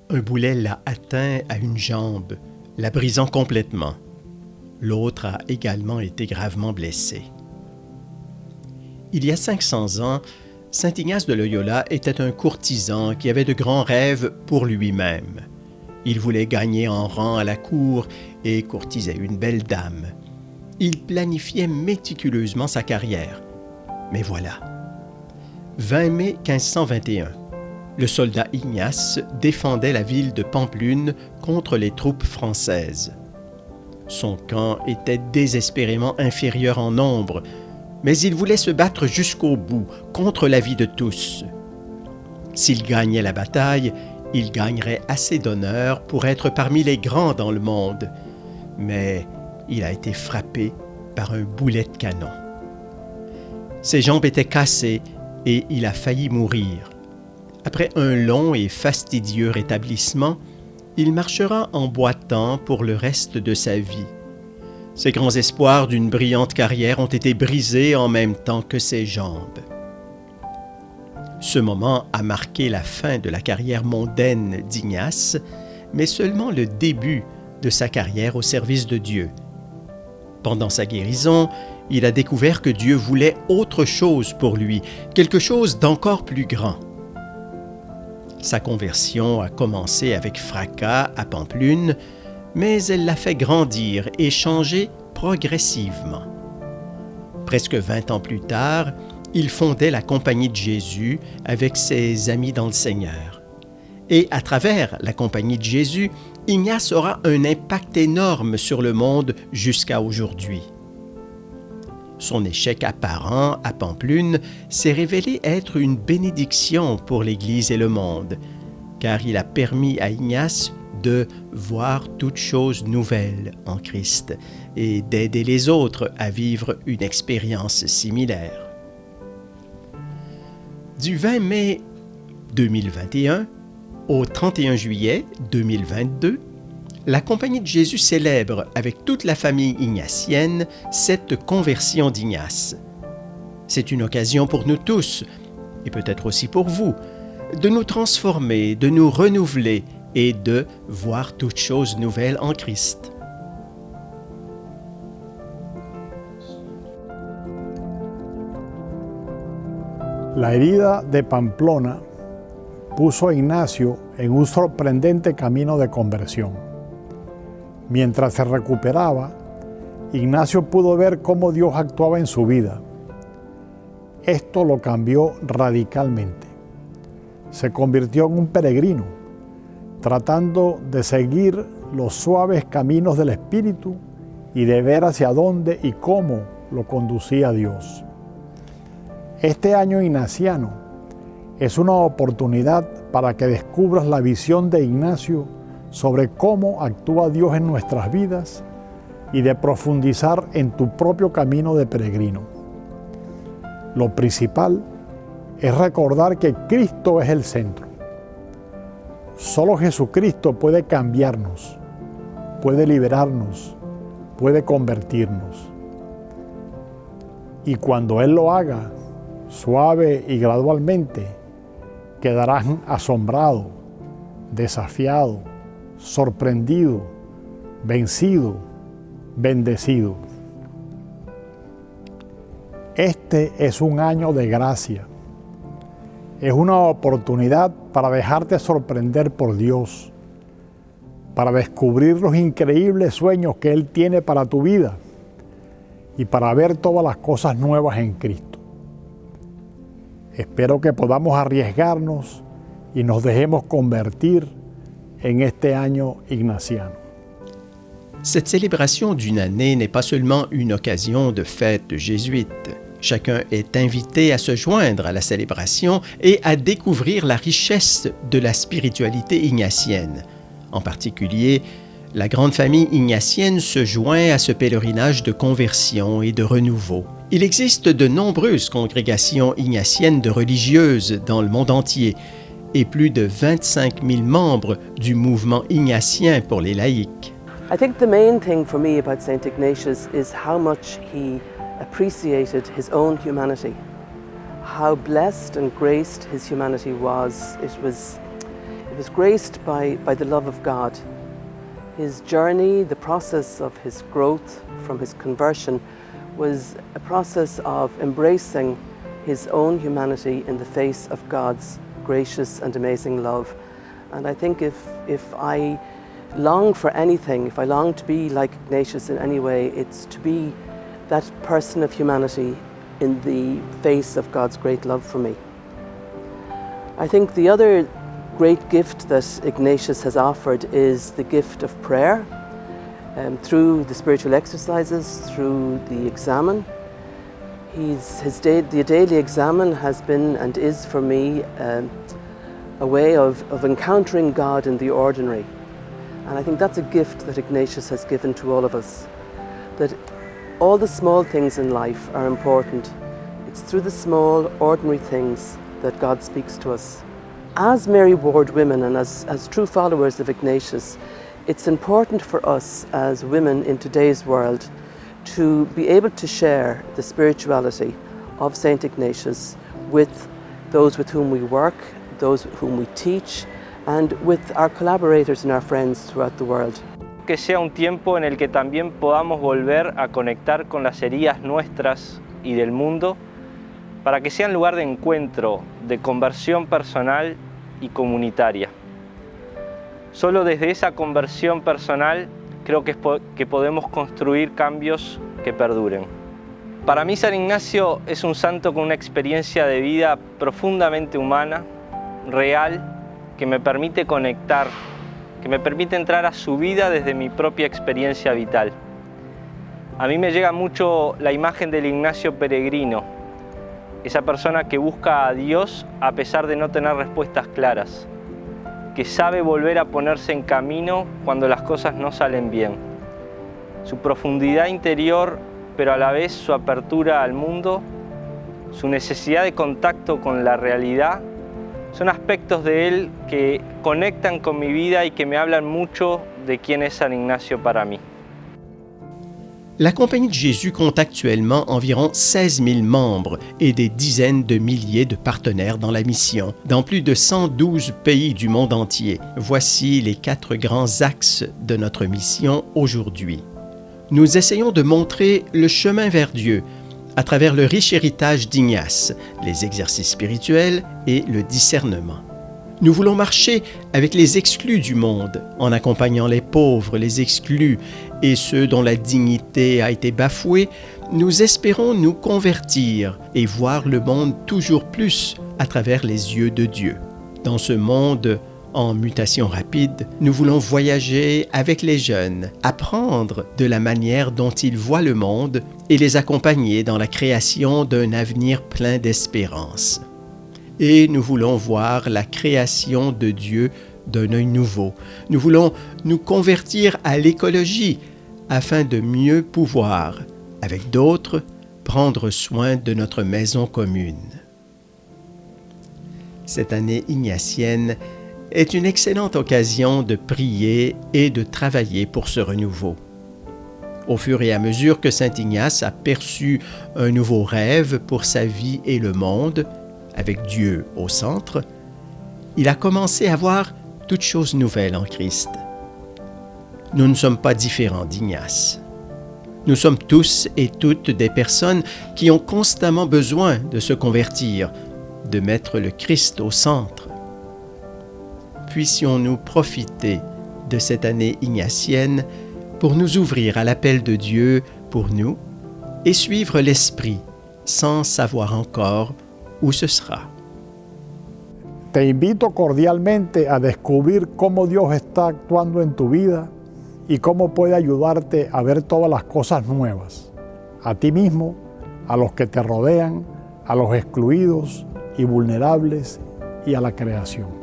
Un boulet l'a atteint à une jambe, la brisant complètement. L'autre a également été gravement blessé. Il y a 500 ans, saint Ignace de Loyola était un courtisan qui avait de grands rêves pour lui-même. Il voulait gagner en rang à la cour et courtisait une belle dame. Il planifiait méticuleusement sa carrière. Mais voilà. 20 mai 1521. Le soldat Ignace défendait la ville de Pampelune contre les troupes françaises. Son camp était désespérément inférieur en nombre, mais il voulait se battre jusqu'au bout, contre l'avis de tous. S'il gagnait la bataille, il gagnerait assez d'honneur pour être parmi les grands dans le monde. Mais il a été frappé par un boulet de canon. Ses jambes étaient cassées et il a failli mourir. Après un long et fastidieux rétablissement, il marchera en boitant pour le reste de sa vie. Ses grands espoirs d'une brillante carrière ont été brisés en même temps que ses jambes. Ce moment a marqué la fin de la carrière mondaine d'Ignace, mais seulement le début de sa carrière au service de Dieu. Pendant sa guérison, il a découvert que Dieu voulait autre chose pour lui, quelque chose d'encore plus grand. Sa conversion a commencé avec fracas à Pampelune, mais elle l'a fait grandir et changer progressivement. Presque 20 ans plus tard, il fondait la Compagnie de Jésus avec ses amis dans le Seigneur. Et à travers la Compagnie de Jésus, Ignace aura un impact énorme sur le monde jusqu'à aujourd'hui. Son échec apparent à Pampelune s'est révélé être une bénédiction pour l'Église et le monde, car il a permis à Ignace de voir toutes choses nouvelles en Christ et d'aider les autres à vivre une expérience similaire. Du 20 mai 2021 au 31 juillet 2022, la Compagnie de Jésus célèbre avec toute la famille ignatienne cette conversion d'Ignace. C'est une occasion pour nous tous, et peut-être aussi pour vous, de nous transformer, de nous renouveler et de voir toutes choses nouvelles en Christ. La herida de Pamplona puso a Ignacio en un sorprendente camino de conversión. Mientras se recuperaba, Ignacio pudo ver cómo Dios actuaba en su vida. Esto lo cambió radicalmente. Se convirtió en un peregrino, tratando de seguir los suaves caminos del Espíritu y de ver hacia dónde y cómo lo conducía Dios. Este año ignaciano es una oportunidad para que descubras la visión de Ignacio sobre cómo actúa Dios en nuestras vidas y de profundizar en tu propio camino de peregrino. Lo principal es recordar que Cristo es el centro. Solo Jesucristo puede cambiarnos, puede liberarnos, puede convertirnos. Y cuando Él lo haga, suave y gradualmente, quedarás asombrado, desafiado, sorprendido, vencido, bendecido. Este es un año de gracia. Es una oportunidad para dejarte sorprender por Dios, para descubrir los increíbles sueños que Él tiene para tu vida y para ver todas las cosas nuevas en Cristo. Espero que podamos arriesgarnos y nos dejemos convertir en este año ignaciano. Cette célébration d'une année n'est pas seulement une occasion de fête jésuite. Chacun est invité à se joindre à la célébration et à découvrir la richesse de la spiritualité ignatienne. En particulier, la grande famille ignatienne se joint à ce pèlerinage de conversion et de renouveau. Il existe de nombreuses congrégations ignatiennes de religieuses dans le monde entier et plus de 25 000 membres du mouvement ignatien pour les laïcs. I think the main thing for me about St. Ignatius is how much he appreciated his own humanity, how blessed and graced his humanity was. It was graced by the love of God. His journey, the process of his growth from his conversion, was a process of embracing his own humanity in the face of God's gracious and amazing love. And I think if I long for anything, if I long to be like Ignatius in any way, it's to be that person of humanity in the face of God's great love for me. I think the other great gift that Ignatius has offered is the gift of prayer, through the spiritual exercises, through the examen. The daily examen has been and is for me a way of encountering God in the ordinary. And I think that's a gift that Ignatius has given to all of us, that all the small things in life are important. It's through the small, ordinary things that God speaks to us. As Mary Ward women and as true followers of Ignatius, it's important for us as women in today's world to be able to share the spirituality of Saint Ignatius with those with whom we work, those whom we teach, and with our collaborators and our friends throughout the world. Que sea un tiempo en el que también podamos volver a conectar con las heridas nuestras y del mundo, para que sea un lugar de encuentro, de conversión personal y comunitaria. Solo desde esa conversión personal creo que podemos construir cambios que perduren. Para mí San Ignacio es un santo con una experiencia de vida profundamente humana, real, que me permite conectar, que me permite entrar a su vida desde mi propia experiencia vital. A mí me llega mucho la imagen del Ignacio peregrino, esa persona que busca a Dios a pesar de no tener respuestas claras, que sabe volver a ponerse en camino cuando las cosas no salen bien. Su profundidad interior, pero a la vez su apertura al mundo, su necesidad de contacto con la realidad, son aspectos de él que conectan con mi vida y que me hablan mucho de quién es San Ignacio para mí. La Compagnie de Jésus compte actuellement environ 16 000 membres et des dizaines de milliers de partenaires dans la mission, dans plus de 112 pays du monde entier. Voici les 4 grands axes de notre mission aujourd'hui. Nous essayons de montrer le chemin vers Dieu à travers le riche héritage d'Ignace, les exercices spirituels et le discernement. Nous voulons marcher avec les exclus du monde, en accompagnant les pauvres, les exclus et ceux dont la dignité a été bafouée. Nous espérons nous convertir et voir le monde toujours plus à travers les yeux de Dieu. Dans ce monde en mutation rapide, nous voulons voyager avec les jeunes, apprendre de la manière dont ils voient le monde et les accompagner dans la création d'un avenir plein d'espérance. Et nous voulons voir la création de Dieu d'un œil nouveau. Nous voulons nous convertir à l'écologie afin de mieux pouvoir, avec d'autres, prendre soin de notre maison commune. Cette année ignatienne est une excellente occasion de prier et de travailler pour ce renouveau. Au fur et à mesure que Saint Ignace a perçu un nouveau rêve pour sa vie et le monde, avec Dieu au centre, il a commencé à voir toutes choses nouvelles en Christ. Nous ne sommes pas différents d'Ignace. Nous sommes tous et toutes des personnes qui ont constamment besoin de se convertir, de mettre le Christ au centre. Puissions-nous profiter de cette année ignatienne pour nous ouvrir à l'appel de Dieu pour nous et suivre l'Esprit sans savoir encore où ce sera. Te invito cordialmente a descubrir cómo Dios está actuando en tu vida y cómo puede ayudarte a ver todas las cosas nuevas, a ti mismo, a los que te rodean, a los excluidos y vulnerables y a la creación.